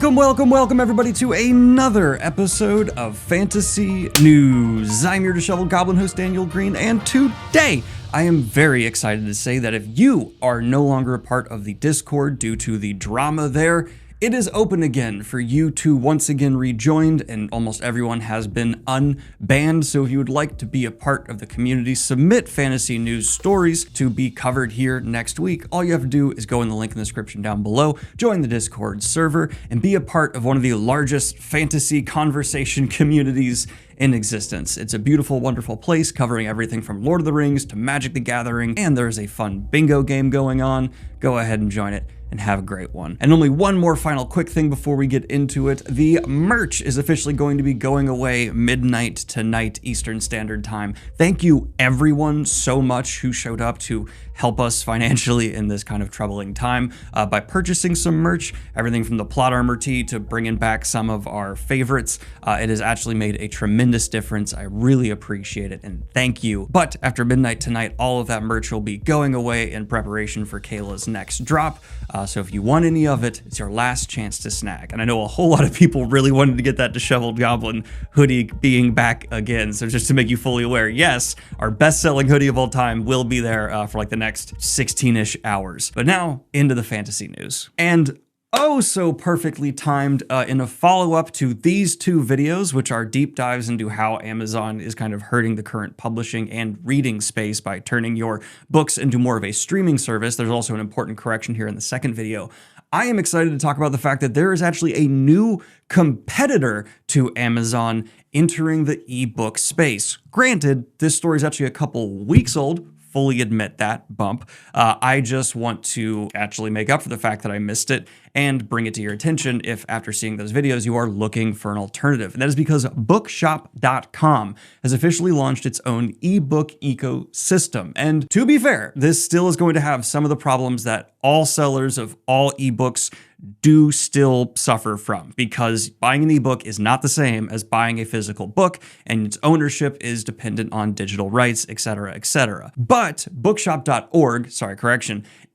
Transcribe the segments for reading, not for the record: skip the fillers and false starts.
Welcome everybody to another episode of Fantasy News. I'm your disheveled goblin host Daniel Greene, and today I am very excited to say that if you are no longer a part of the Discord due to the drama there, it is open again for you to once again rejoin, and almost everyone has been unbanned. So if you would like to be a part of the community, submit fantasy news stories to be covered here next week. All you have to do is go in the link in the description down below, join the Discord server, and be a part of one of the largest fantasy conversation communities in existence. It's a beautiful, wonderful place covering everything from Lord of the Rings to Magic the Gathering, and there's a fun bingo game going on. Go ahead and join it and have a great one. And only one more final quick thing before we get into it. The merch is officially going to be going away midnight tonight Eastern Standard Time. Thank you everyone so much who showed up to help us financially in this kind of troubling time by purchasing some merch, everything from the plot armor tee to bringing back some of our favorites. It has actually made a tremendous difference. I really appreciate it and thank you. But after midnight tonight, all of that merch will be going away in preparation for Kayla's next drop. So if you want any of it, it's your last chance to snag. And I know a whole lot of people really wanted to get that disheveled goblin hoodie being back again. So just to make you fully aware, yes, our best-selling hoodie of all time will be there for like the next 16-ish hours. But now into the fantasy news. And oh so perfectly timed in a follow-up to these two videos, which are deep dives into how Amazon is kind of hurting the current publishing and reading space by turning your books into more of a streaming service. There's also an important correction here in the second video. I am excited to talk about the fact that there is actually a new competitor to Amazon entering the ebook space. Granted, this story is actually a couple weeks old. Fully admit that bump. I just want to actually make up for the fact that I missed it and bring it to your attention if after seeing those videos you are looking for an alternative. And that is because Bookshop.com has officially launched its own ebook ecosystem. And to be fair, this still is going to have some of the problems that all sellers of all ebooks do still suffer from, because buying an ebook is not the same as buying a physical book, and its ownership is dependent on digital rights, etc., etc. But bookshop.org,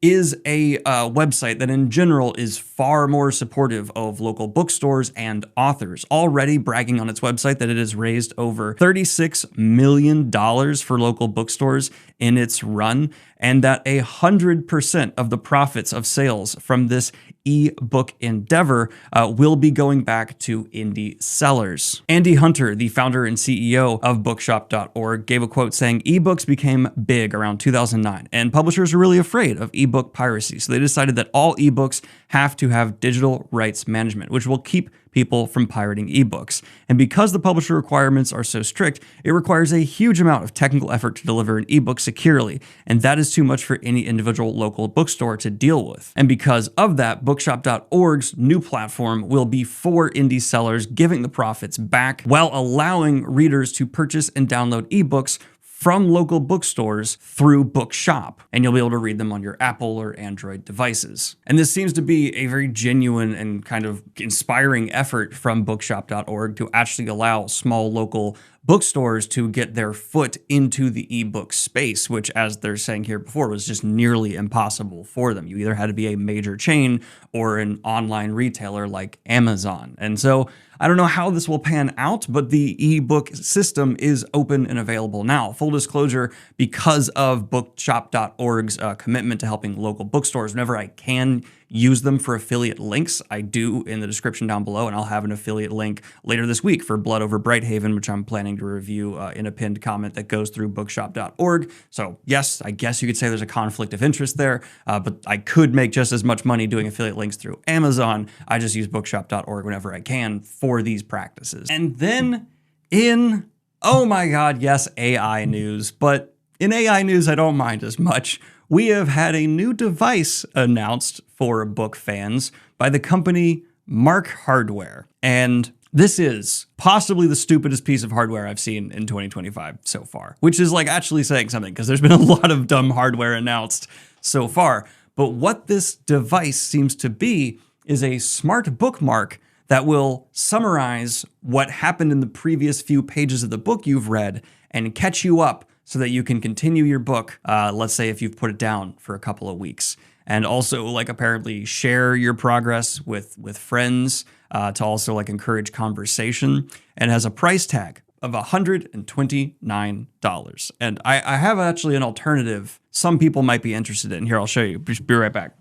is a website that in general is far more supportive of local bookstores and authors, already bragging on its website that it has raised over $36 million for local bookstores in its run, and that 100% of the profits of sales from this ebook endeavor will be going back to indie sellers. Andy Hunter, the founder and CEO of bookshop.org, gave a quote saying, "Ebooks became big around 2009, and publishers are really afraid of ebook piracy, so they decided that all ebooks have to have digital rights management, which will keep people from pirating ebooks. And because the publisher requirements are so strict, it requires a huge amount of technical effort to deliver an ebook securely, and that is too much for any individual local bookstore to deal with. And because of that, Bookshop.org's new platform will be for indie sellers, giving the profits back while allowing readers to purchase and download ebooks from local bookstores through Bookshop, and you'll be able to read them on your Apple or Android devices." And this seems to be a very genuine and kind of inspiring effort from Bookshop.org to actually allow small local bookstores to get their foot into the ebook space, which, as they're saying here before, was just nearly impossible for them. You either had to be a major chain or an online retailer like Amazon. And so I don't know how this will pan out, but the ebook system is open and available now. Full disclosure, because of Bookshop.org's commitment to helping local bookstores, whenever I can use them for affiliate links, I do in the description down below, and I'll have an affiliate link later this week for Blood Over Brighthaven, which I'm planning to review in a pinned comment that goes through bookshop.org. So yes, I guess you could say there's a conflict of interest there, but I could make just as much money doing affiliate links through Amazon. I just use bookshop.org whenever I can for these practices. And then in, oh my God, yes, AI news, but in AI news I don't mind as much. We have had a new device announced for book fans by the company Mark Hardware. And this is possibly the stupidest piece of hardware I've seen in 2025 so far, which is like actually saying something, because there's been a lot of dumb hardware announced so far. But what this device seems to be is a smart bookmark that will summarize what happened in the previous few pages of the book you've read and catch you up so that you can continue your book, let's say if you've put it down for a couple of weeks. And also, like, apparently share your progress with friends to also like encourage conversation, and has a price tag of $129. And I have actually an alternative some people might be interested in. Here, I'll show you. Be right back.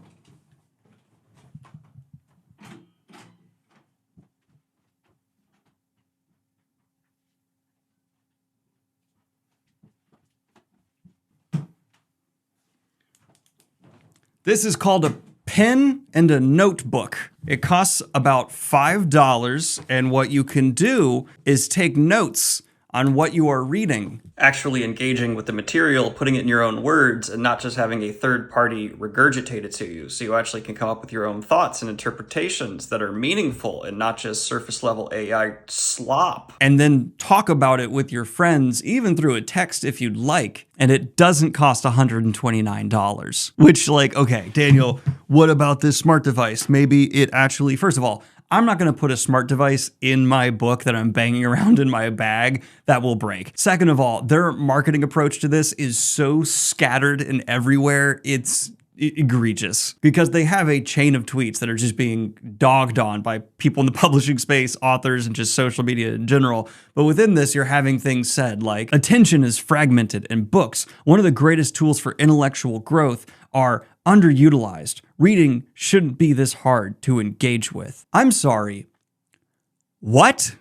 This is called a pen and a notebook. It costs about $5, and what you can do is take notes on what you are reading. Actually engaging with the material, putting it in your own words, and not just having a third party regurgitate it to you. So you actually can come up with your own thoughts and interpretations that are meaningful and not just surface level AI slop. And then talk about it with your friends, even through a text if you'd like. And it doesn't cost $129. Which, like, okay, Daniel, what about this smart device? Maybe it actually, first of all, I'm not going to put a smart device in my book that I'm banging around in my bag that will break. Second of all, their marketing approach to this is so scattered and everywhere, it's egregious, because they have a chain of tweets that are just being dogged on by people in the publishing space, authors, and just social media in general. But within this, you're having things said like, attention is fragmented in books. One of the greatest tools for intellectual growth are underutilized. Reading shouldn't be this hard to engage with. I'm sorry. What?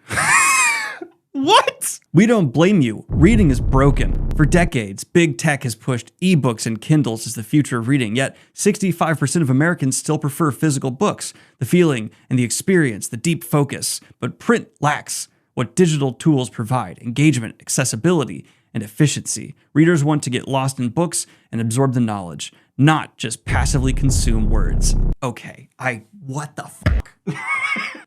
What? We don't blame you. Reading is broken. For decades, big tech has pushed ebooks and Kindles as the future of reading, yet 65% of Americans still prefer physical books. The feeling and the experience, the deep focus. But print lacks what digital tools provide: engagement, accessibility, and efficiency. Readers want to get lost in books and absorb the knowledge, not just passively consume words. Okay, what the fuck?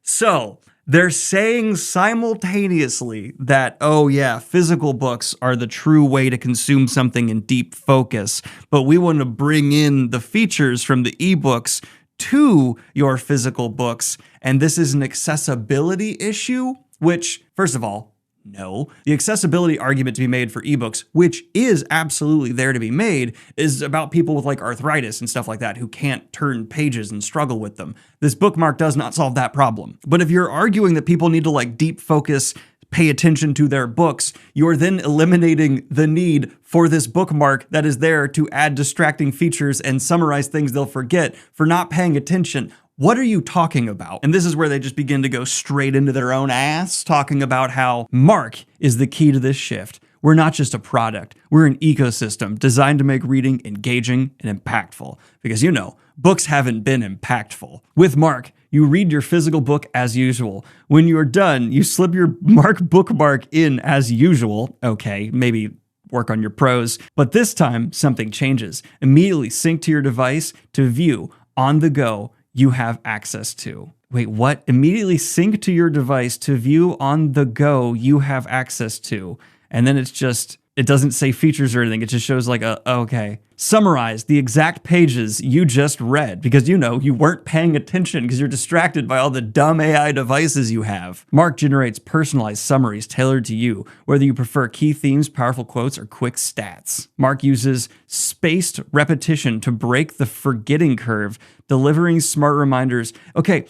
So, they're saying simultaneously that, oh yeah, physical books are the true way to consume something in deep focus, but we want to bring in the features from the ebooks to your physical books, and this is an accessibility issue, which, first of all, no. The accessibility argument to be made for ebooks, which is absolutely there to be made, is about people with like arthritis and stuff like that who can't turn pages and struggle with them. This bookmark does not solve that problem. But if you're arguing that people need to like deep focus, pay attention to their books, you're then eliminating the need for this bookmark that is there to add distracting features and summarize things they'll forget for not paying attention. What are you talking about? And this is where they just begin to go straight into their own ass, talking about how Mark is the key to this shift. We're not just a product. We're an ecosystem designed to make reading engaging and impactful. Because, you know, books haven't been impactful. With Mark, you read your physical book as usual. When you're done, you slip your Mark bookmark in as usual. Okay, maybe work on your prose. But this time, something changes. Immediately sync to your device to view on the go you have access to. Wait, what? Immediately sync to your device to view on the go you have access to. And then it's just, it doesn't say features or anything. It just shows like okay. Summarize the exact pages you just read, because you know you weren't paying attention because you're distracted by all the dumb AI devices you have. Mark generates personalized summaries tailored to you, whether you prefer key themes, powerful quotes, or quick stats. Mark uses spaced repetition to break the forgetting curve, delivering smart reminders. Okay,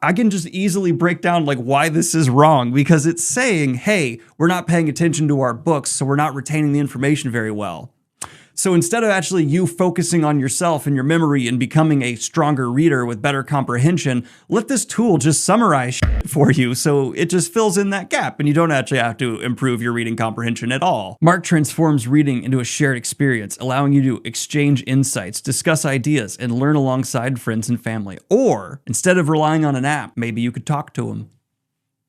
I can just easily break down like why this is wrong, because it's saying, hey, we're not paying attention to our books, so we're not retaining the information very well. So instead of actually you focusing on yourself and your memory and becoming a stronger reader with better comprehension, let this tool just summarize shit for you so it just fills in that gap and you don't actually have to improve your reading comprehension at all. Mark transforms reading into a shared experience, allowing you to exchange insights, discuss ideas, and learn alongside friends and family. Or instead of relying on an app, maybe you could talk to them.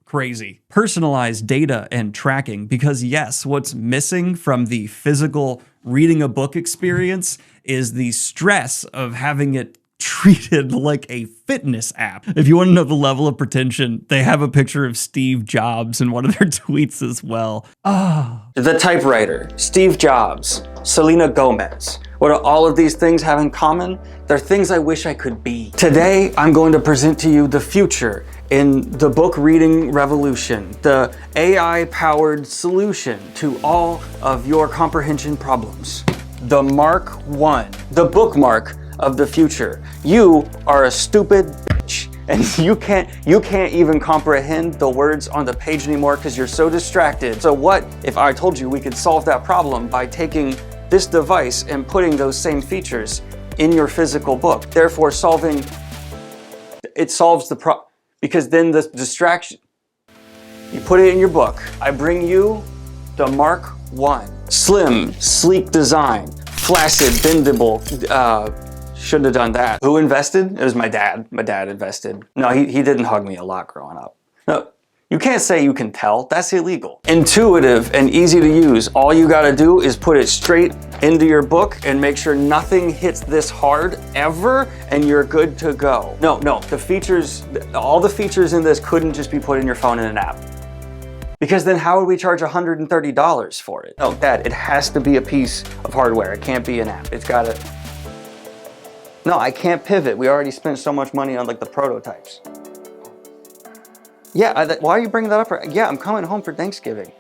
Crazy. Personalized data and tracking, because yes, what's missing from the physical reading a book experience is the stress of having it treated like a fitness app. If you want to know the level of pretension, they have a picture of Steve Jobs in one of their tweets as well. The typewriter, Steve Jobs, Selena Gomez. What do all of these things have in common? They're things I wish I could be. Today, I'm going to present to you the future in the book reading revolution, the AI-powered solution to all of your comprehension problems. The Mark I, the bookmark of the future. You are a stupid bitch and you can't even comprehend the words on the page anymore because you're so distracted. So what if I told you we could solve that problem by taking this device and putting those same features in your physical book, therefore it solves the problem, because then the distraction, you put it in your book. I bring you the Mark I. Slim, sleek design, flaccid, bendable. Shouldn't have done that. Who invested? It was my dad. My dad invested. No, he didn't hug me a lot growing up. No, you can't say you can tell. That's illegal. Intuitive and easy to use. All you gotta do is put it straight into your book and make sure nothing hits this hard ever, and you're good to go. No, the features, all the features in this couldn't just be put in your phone in an app. Because then how would we charge $130 for it? No, Dad, it has to be a piece of hardware. It can't be an app. It's gotta... No, I can't pivot. We already spent so much money on like the prototypes. Yeah, why are you bringing that up? Yeah, I'm coming home for Thanksgiving.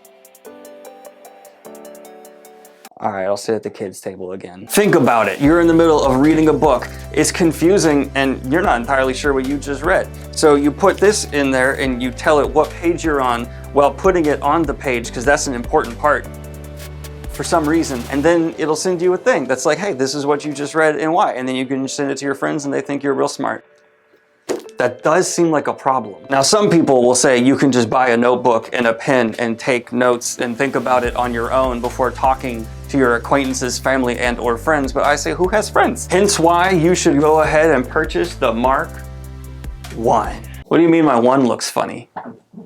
All right, I'll sit at the kids' table again. Think about it. You're in the middle of reading a book. It's confusing and you're not entirely sure what you just read. So you put this in there and you tell it what page you're on while putting it on the page, because that's an important part for some reason. And then it'll send you a thing that's like, hey, this is what you just read and why. And then you can send it to your friends and they think you're real smart. That does seem like a problem. Now, some people will say you can just buy a notebook and a pen and take notes and think about it on your own before talking to your acquaintances, family, and or friends. But I say, who has friends? Hence why you should go ahead and purchase the Mark I. What do you mean my one looks funny?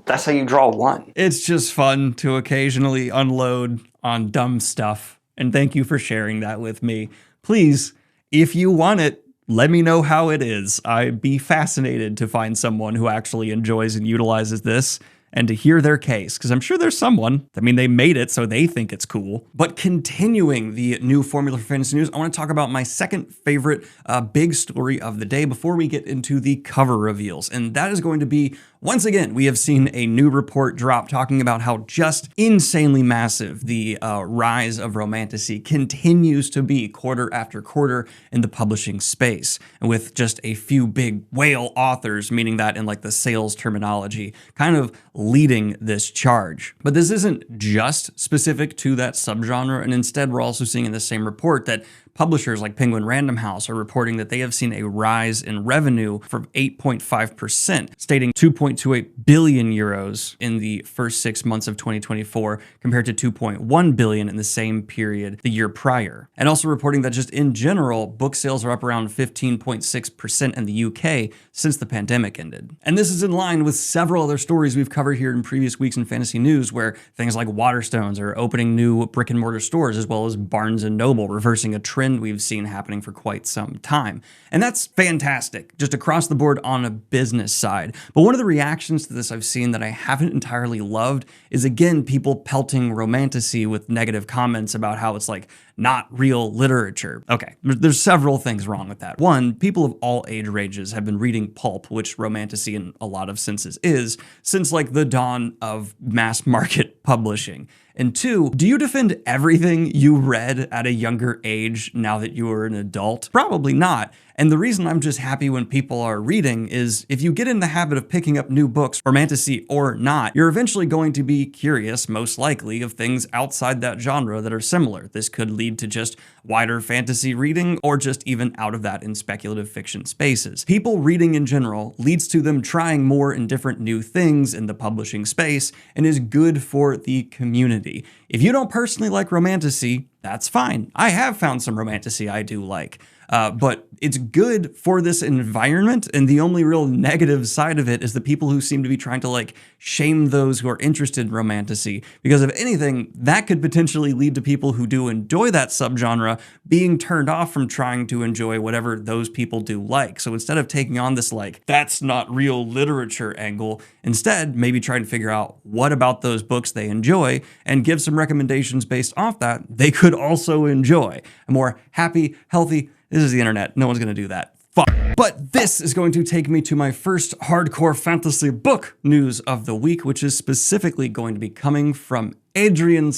That's how you draw one. It's just fun to occasionally unload on dumb stuff. And thank you for sharing that with me. Please, if you want it, let me know how it is. I'd be fascinated to find someone who actually enjoys and utilizes this and to hear their case, because I'm sure there's someone. I mean, they made it, so they think it's cool. But continuing the new formula for fantasy news, I want to talk about my second favorite big story of the day before we get into the cover reveals. And that is going to be, once again, we have seen a new report drop talking about how just insanely massive the rise of romantasy continues to be quarter after quarter in the publishing space. And with just a few big whale authors, meaning that in like the sales terminology, kind of leading this charge. But this isn't just specific to that subgenre, and instead we're also seeing in the same report that publishers like Penguin Random House are reporting that they have seen a rise in revenue from 8.5%, stating 2.28 billion euros in the first 6 months of 2024 compared to 2.1 billion in the same period the year prior. And also reporting that just in general, book sales are up around 15.6% in the UK since the pandemic ended. And this is in line with several other stories we've covered here in previous weeks in fantasy news, where things like Waterstones are opening new brick and mortar stores, as well as Barnes & Noble reversing a trend we've seen happening for quite some time. And that's fantastic, just across the board on a business side. But one of the reactions to this I've seen that I haven't entirely loved is, again, people pelting romantasy with negative comments about how it's like not real literature. Okay, there's several things wrong with that. One, people of all age ranges have been reading pulp, which romantasy in a lot of senses is, since like the dawn of mass market publishing. And two, do you defend everything you read at a younger age now that you are an adult? Probably not. And the reason I'm just happy when people are reading is if you get in the habit of picking up new books, romantasy or not, you're eventually going to be curious, most likely, of things outside that genre that are similar. This could lead to just wider fantasy reading or just even out of that in speculative fiction spaces. People reading in general leads to them trying more and different new things in the publishing space and is good for the community. If you don't personally like romantasy, that's fine. I have found some romantasy I do like. But it's good for this environment, and the only real negative side of it is the people who seem to be trying to like shame those who are interested in romantasy, because if anything, that could potentially lead to people who do enjoy that subgenre being turned off from trying to enjoy whatever those people do like. So instead of taking on this like, that's not real literature angle, instead maybe try to figure out what about those books they enjoy and give some recommendations based off that they could also enjoy. A more happy, healthy, this is the internet. No one's going to do that. Fuck. But this is going to take me to my first hardcore fantasy book news of the week, which is specifically going to be coming from Adrian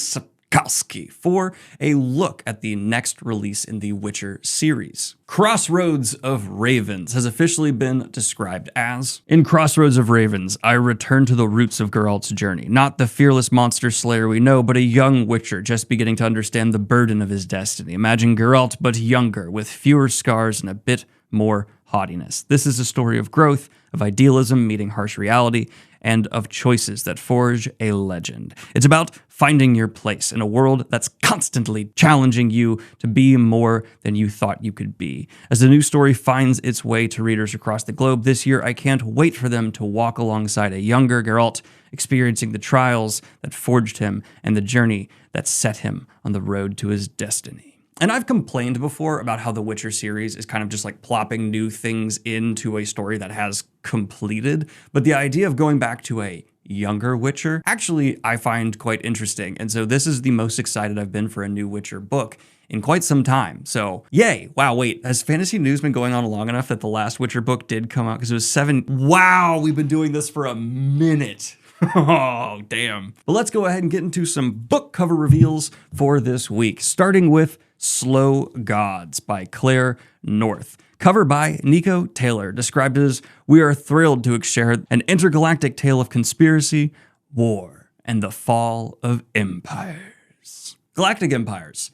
Tarkowski for a look at the next release in the Witcher series. Crossroads of Ravens has officially been described as, in Crossroads of Ravens, I return to the roots of Geralt's journey, not the fearless monster slayer we know, but a young Witcher just beginning to understand the burden of his destiny. Imagine Geralt, but younger, with fewer scars and a bit more haughtiness. This is a story of growth, of idealism meeting harsh reality, and of choices that forge a legend. It's about finding your place in a world that's constantly challenging you to be more than you thought you could be. As the new story finds its way to readers across the globe this year, I can't wait for them to walk alongside a younger Geralt, experiencing the trials that forged him and the journey that set him on the road to his destiny. And I've complained before about how the Witcher series is kind of just like plopping new things into a story that has completed, but the idea of going back to a younger Witcher, actually I find quite interesting. And so this is the most excited I've been for a new Witcher book in quite some time. So yay. Wow, wait, has fantasy news been going on long enough that the last Witcher book did come out? Because it was 7. Wow, we've been doing this for a minute. Oh, damn. But let's go ahead and get into some book cover reveals for this week, starting with Slow Gods by Claire North. Cover by Nico Taylor, described as, we are thrilled to share an intergalactic tale of conspiracy, war, and the fall of empires. Galactic empires.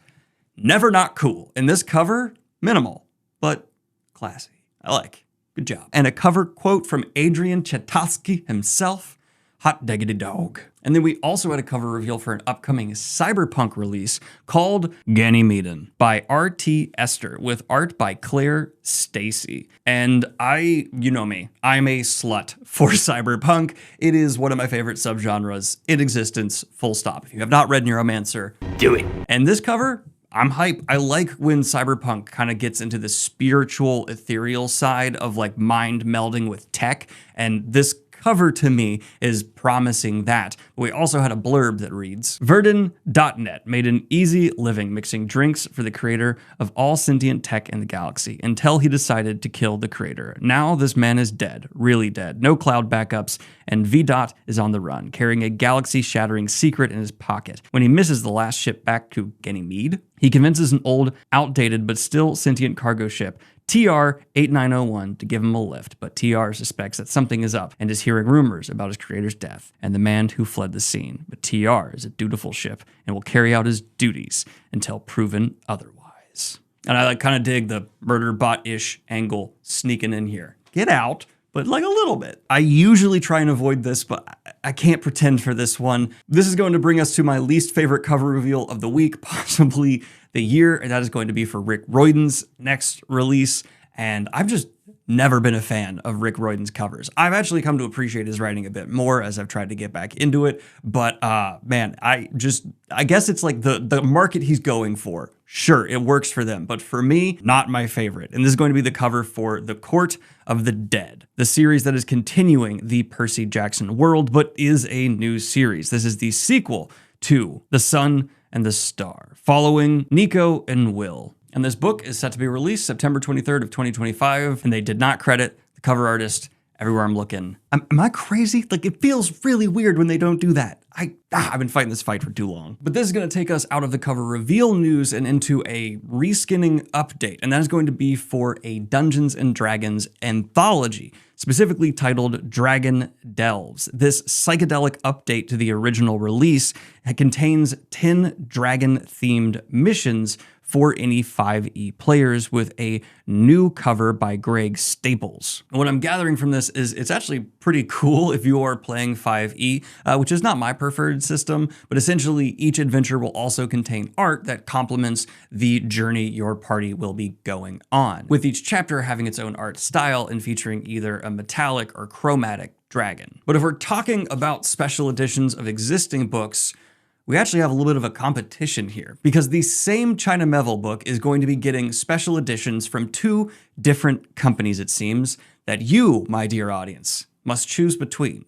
Never not cool. In this cover, minimal, but classy. I like. Good job. And a cover quote from Adrian Chetowski himself, hot diggity dog. And then we also had a cover reveal for an upcoming cyberpunk release called Ganymedan by R.T. Esther with art by Claire Stacy. And you know me, I'm a slut for cyberpunk. It is one of my favorite subgenres in existence, full stop. If you have not read Neuromancer, do it. And this cover, I'm hype. I like when cyberpunk kind of gets into the spiritual, ethereal side of like mind melding with tech. And this cover to me is promising that. We also had a blurb that reads, Verdun.net made an easy living mixing drinks for the creator of all sentient tech in the galaxy until he decided to kill the creator. Now this man is dead, really dead, no cloud backups, and V. is on the run, carrying a galaxy-shattering secret in his pocket. When he misses the last ship back to Ganymedan, he convinces an old, outdated, but still sentient cargo ship, TR-8901, to give him a lift, but TR suspects that something is up and is hearing rumors about his creator's death and the man who fled the scene. But TR is a dutiful ship and will carry out his duties until proven otherwise. And I kind of dig the murder bot-ish angle sneaking in here. Get out, but like a little bit. I usually try and avoid this, but I can't pretend for this one. This is going to bring us to my least favorite cover reveal of the week, possibly the year, and that is going to be for Rick Riordan's next release. And I've just never been a fan of Rick Riordan's covers. I've actually come to appreciate his writing a bit more as I've tried to get back into it. But man, I guess it's like the market he's going for. Sure, it works for them, but for me, not my favorite. And this is going to be the cover for The Court of the Dead, the series that is continuing the Percy Jackson world, but is a new series. This is the sequel to The Sun and the Star, following Nico and Will. And this book is set to be released September 23rd of 2025, and they did not credit the cover artist everywhere I'm looking. Am I crazy? Like, it feels really weird when they don't do that. I've been fighting this fight for too long. But this is going to take us out of the cover reveal news and into a reskinning update, and that is going to be for a Dungeons & Dragons anthology, specifically titled Dragon Delves. This psychedelic update to the original release contains 10 dragon-themed missions for any 5e players with a new cover by Greg Staples. And what I'm gathering from this is it's actually pretty cool if you are playing 5e, which is not my preferred system, but essentially each adventure will also contain art that complements the journey your party will be going on, with each chapter having its own art style and featuring either a metallic or chromatic dragon. But if we're talking about special editions of existing books, we actually have a little bit of a competition here, because the same China Miéville book is going to be getting special editions from 2 different companies, it seems, that you, my dear audience, must choose between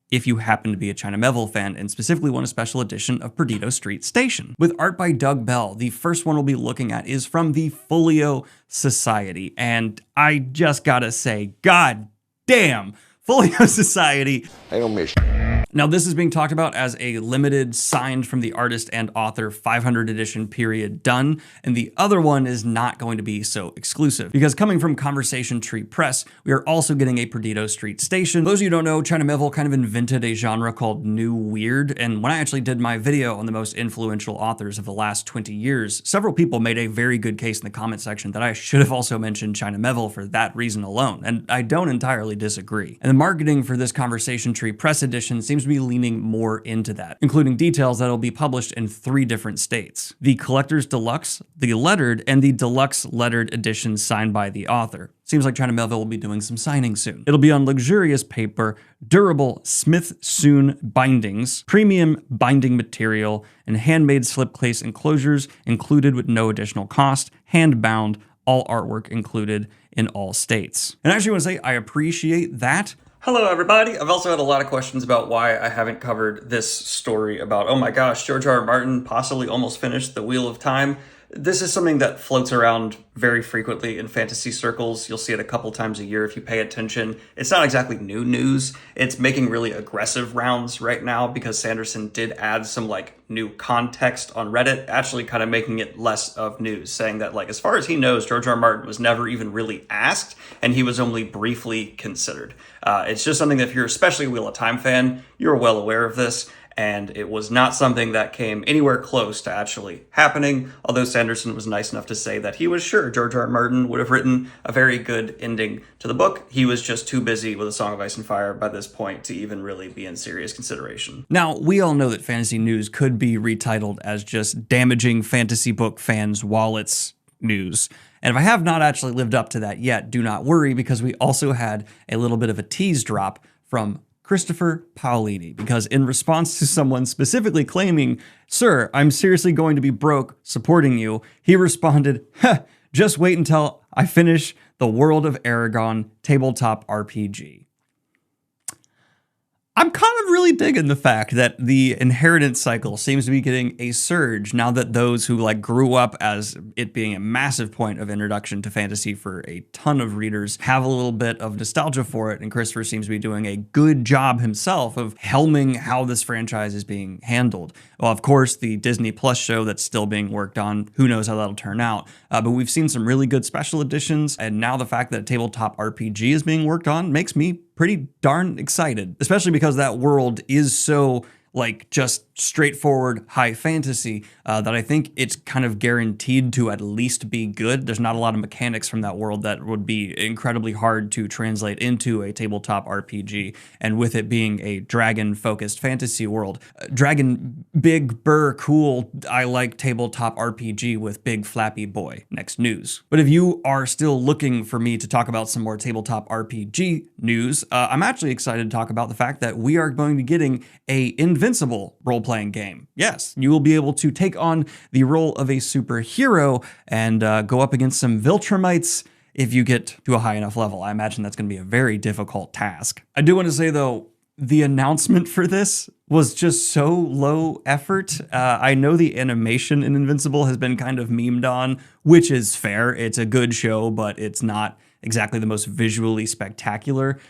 if you happen to be a China Miéville fan and specifically want a special edition of Perdido Street Station. With art by Doug Bell, the first one we'll be looking at is from the Folio Society, and I just gotta say, god damn, Folio Society. I don't miss Now, this is being talked about as a limited signed from the artist and author 500 edition period done, and the other one is not going to be so exclusive. Because coming from Conversation Tree Press, we are also getting a Perdido Street Station. Those of you who don't know, China Miéville kind of invented a genre called New Weird, and when I actually did my video on the most influential authors of the last 20 years, several people made a very good case in the comment section that I should have also mentioned China Miéville for that reason alone, and I don't entirely disagree. And the marketing for this Conversation Tree Press edition seems to be leaning more into that, including details that'll be published in 3 different states: the Collector's Deluxe, the Lettered, and the Deluxe Lettered edition signed by the author. Seems like China Miéville will be doing some signings soon. It'll be on luxurious paper, durable Smith-Soon bindings, premium binding material, and handmade slipcase enclosures included with no additional cost, hand-bound, all artwork included in all states. And I actually want to say I appreciate that. Hello, everybody. I've also had a lot of questions about why I haven't covered this story about, oh my gosh, George R. R. Martin possibly almost finished The Wheel of Time. This is something that floats around very frequently in fantasy circles. You'll see it a couple times a year if you pay attention. It's not exactly new news. It's making really aggressive rounds right now because Sanderson did add some new context on Reddit, actually kind of making it less of news, saying that as far as he knows, George R. R. Martin was never even really asked and he was only briefly considered. It's just something that if you're especially a Wheel of Time fan, you're well aware of this. And it was not something that came anywhere close to actually happening, although Sanderson was nice enough to say that he was sure George R. R. Martin would have written a very good ending to the book. He was just too busy with A Song of Ice and Fire by this point to even really be in serious consideration. Now, we all know that fantasy news could be retitled as just damaging fantasy book fans' wallets news. And if I have not actually lived up to that yet, do not worry, because we also had a little bit of a tease drop from Christopher Paolini, because in response to someone specifically claiming, "Sir, I'm seriously going to be broke supporting you," he responded, "Just wait until I finish the World of Eragon tabletop RPG." I'm kind of really digging the fact that the inheritance cycle seems to be getting a surge now that those who grew up as it being a massive point of introduction to fantasy for a ton of readers have a little bit of nostalgia for it, and Christopher seems to be doing a good job himself of helming how this franchise is being handled. Well, of course, the Disney Plus show that's still being worked on, who knows how that'll turn out, but we've seen some really good special editions, and now the fact that a tabletop RPG is being worked on makes me pretty darn excited, especially because that world is so just straightforward high fantasy that I think it's kind of guaranteed to at least be good. There's not a lot of mechanics from that world that would be incredibly hard to translate into a tabletop RPG, and with it being a dragon-focused fantasy world, dragon, big, burr, cool, I like tabletop RPG with big flappy boy. Next news. But if you are still looking for me to talk about some more tabletop RPG news, I'm actually excited to talk about the fact that we are going to be getting a Invincible role-playing game. Yes, you will be able to take on the role of a superhero and go up against some Viltrumites if you get to a high enough level. I imagine that's going to be a very difficult task. I do want to say, though, the announcement for this was just so low effort. I know the animation in Invincible has been kind of memed on, which is fair. It's a good show, but it's not exactly the most visually spectacular.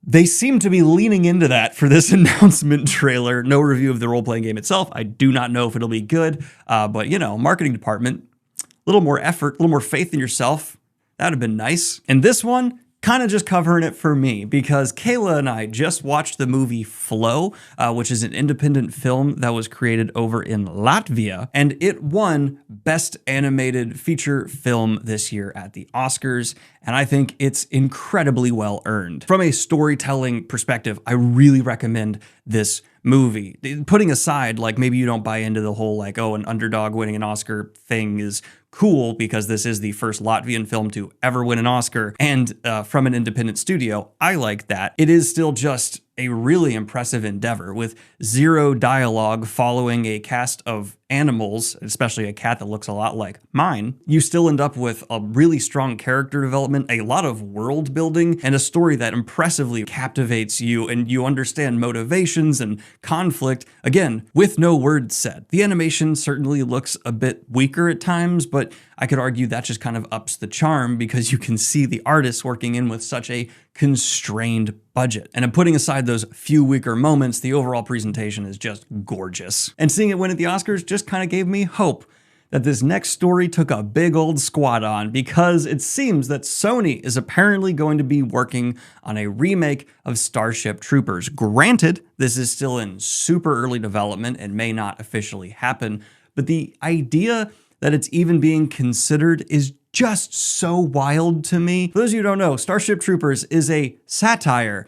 They seem to be leaning into that for this announcement trailer. No review of the role-playing game itself. I do not know if it'll be good, but marketing department, a little more effort, a little more faith in yourself. That would have been nice. And this one, kind of just covering it for me, because Kayla and I just watched the movie Flow, which is an independent film that was created over in Latvia, and it won Best Animated Feature Film this year at the Oscars, and I think it's incredibly well earned. From a storytelling perspective, I really recommend this movie. Putting aside, maybe you don't buy into the whole, an underdog winning an Oscar thing is cool, because this is the first Latvian film to ever win an Oscar, and from an independent studio. I like that. It is still just a really impressive endeavor with zero dialogue, following a cast of animals, especially a cat that looks a lot like mine, you still end up with a really strong character development, a lot of world building, and a story that impressively captivates you and you understand motivations and conflict, again, with no words said. The animation certainly looks a bit weaker at times, but I could argue that just kind of ups the charm because you can see the artists working in with such a constrained budget. And putting aside those few weaker moments, the overall presentation is just gorgeous. And seeing it win at the Oscars just kind of gave me hope that this next story took a big old squat on, because it seems that Sony is apparently going to be working on a remake of Starship Troopers. Granted, this is still in super early development and may not officially happen, but the idea that it's even being considered is just so wild to me. For those of you who don't know, Starship Troopers is a satire,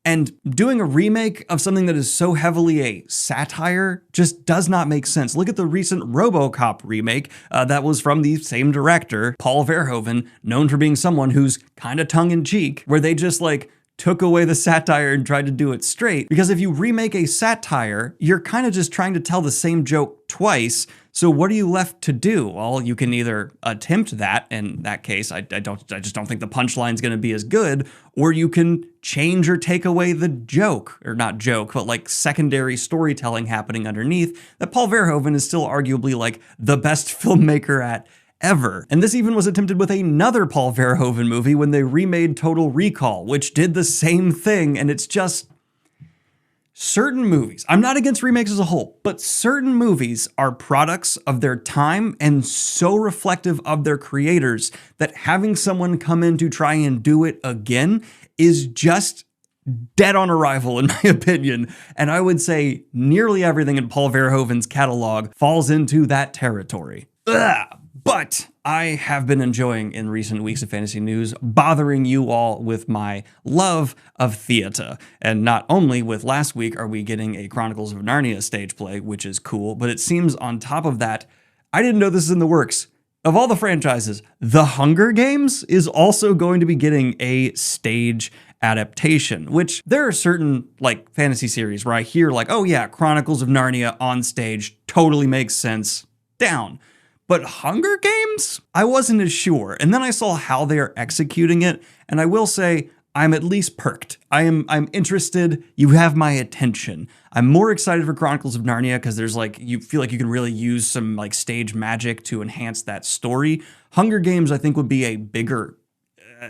and doing a remake of something that is so heavily a satire just does not make sense. Look at the recent RoboCop remake that was from the same director, Paul Verhoeven, known for being someone who's kind of tongue-in-cheek, where they just like took away the satire and tried to do it straight. Because if you remake a satire, you're kind of just trying to tell the same joke twice. So what are you left to do? Well, you can either attempt that, in that case, I just don't think the punchline's gonna be as good, or you can change or take away the joke, or not joke, but like secondary storytelling happening underneath that Paul Verhoeven is still arguably like the best filmmaker at ever. And this even was attempted with another Paul Verhoeven movie when they remade Total Recall, which did the same thing, and it's just certain movies, I'm not against remakes as a whole, but certain movies are products of their time and so reflective of their creators that having someone come in to try and do it again is just dead on arrival, in my opinion. And I would say nearly everything in Paul Verhoeven's catalog falls into that territory. Ugh. But I have been enjoying in recent weeks of fantasy news bothering you all with my love of theater. And not only with last week are we getting a Chronicles of Narnia stage play, which is cool, but it seems on top of that, I didn't know this is in the works. Of all the franchises, The Hunger Games is also going to be getting a stage adaptation, which there are certain like fantasy series where I hear like, oh yeah, Chronicles of Narnia on stage totally makes sense, down. But Hunger Games? I wasn't as sure. And then I saw how they are executing it, and I will say I'm at least perked. I'm interested. You have my attention. I'm more excited for Chronicles of Narnia because there's like, you feel like you can really use some like stage magic to enhance that story. Hunger Games, I think, would be a bigger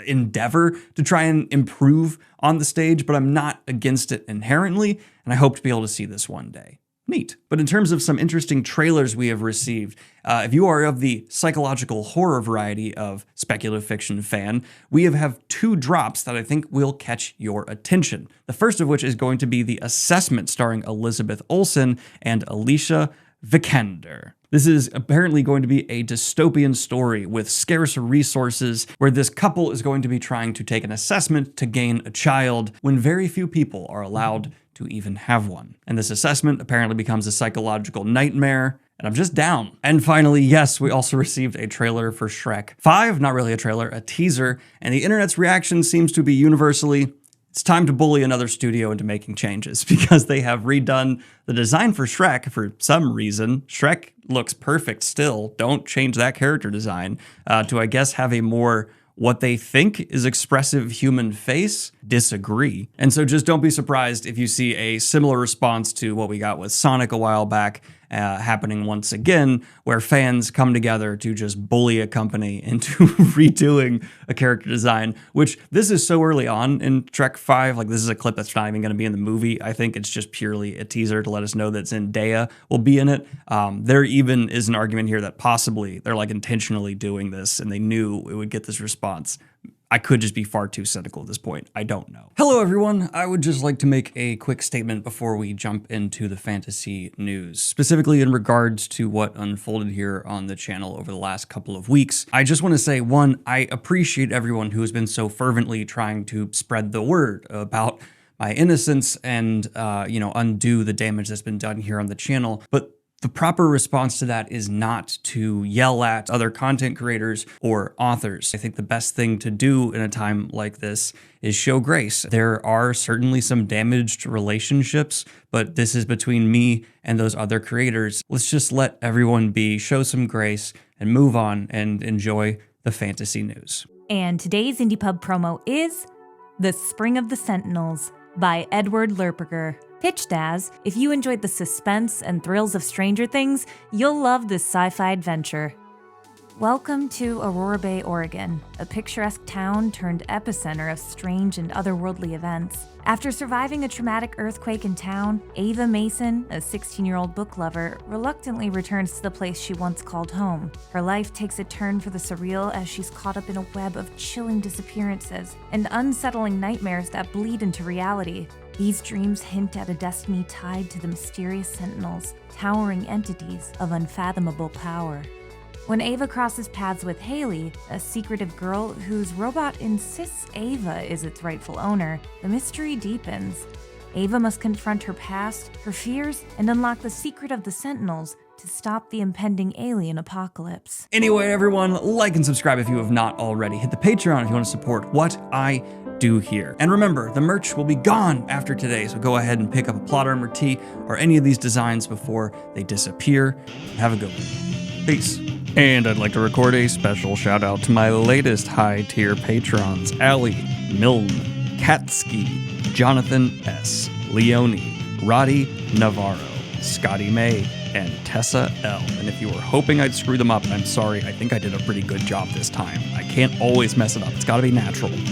endeavor to try and improve on the stage, but I'm not against it inherently, and I hope to be able to see this one day. Neat. But in terms of some interesting trailers we have received, if you are of the psychological horror variety of speculative fiction fan, we have two drops that I think will catch your attention. The first of which is going to be The Assessment, starring Elizabeth Olsen and Alicia Vikander. This is apparently going to be a dystopian story with scarce resources where this couple is going to be trying to take an assessment to gain a child when very few people are allowed to even have one. And this assessment apparently becomes a psychological nightmare, and I'm just down. And finally, yes, we also received a trailer for Shrek 5, not really a trailer, a teaser, and the internet's reaction seems to be universally, it's time to bully another studio into making changes because they have redone the design for Shrek for some reason. Shrek looks perfect still. Don't change that character design to, I guess, have a more what they think is expressive human face. Disagree. And so just don't be surprised if you see a similar response to what we got with Sonic a while back happening once again, where fans come together to just bully a company into redoing a character design, which this is so early on in Shrek 5. Like, this is a clip that's not even going to be in the movie. I think it's just purely a teaser to let us know that Zendaya will be in it. There even is an argument here that possibly they're like intentionally doing this and they knew it would get this response. I could just be far too cynical at this point. I don't know. Hello, everyone. I would just like to make a quick statement before we jump into the fantasy news, specifically in regards to what unfolded here on the channel over the last couple of weeks. I just want to say, one, I appreciate everyone who has been so fervently trying to spread the word about my innocence and, undo the damage that's been done here on the channel. But The proper response to that is not to yell at other content creators or authors. I think the best thing to do in a time like this is show grace. There are certainly some damaged relationships, but this is between me and those other creators. Let's just let everyone be, show some grace, and move on and enjoy the fantasy news. And today's Indie Pub promo is The Spring of the Sentinels by Edward Lerperger. Pitched as, if you enjoyed the suspense and thrills of Stranger Things, you'll love this sci-fi adventure. Welcome to Aurora Bay, Oregon, a picturesque town turned epicenter of strange and otherworldly events. After surviving a traumatic earthquake in town, Ava Mason, a 16-year-old book lover, reluctantly returns to the place she once called home. Her life takes a turn for the surreal as she's caught up in a web of chilling disappearances and unsettling nightmares that bleed into reality. These dreams hint at a destiny tied to the mysterious Sentinels, towering entities of unfathomable power. When Ava crosses paths with Haley, a secretive girl whose robot insists Ava is its rightful owner, the mystery deepens. Ava must confront her past, her fears, and unlock the secret of the Sentinels to stop the impending alien apocalypse. Anyway, everyone, like and subscribe if you have not already. Hit the Patreon if you want to support what I do here. And remember, the merch will be gone after today, so go ahead and pick up a plot armor tee or any of these designs before they disappear. Have a good one. Peace. And I'd like to record a special shout out to my latest high tier patrons, Allie, Milne, Katsky, Jonathan S., Leonie, Roddy Navarro, Scotty May, and Tessa L. And if you were hoping I'd screw them up, I'm sorry, I think I did a pretty good job this time. I can't always mess it up, it's gotta be natural.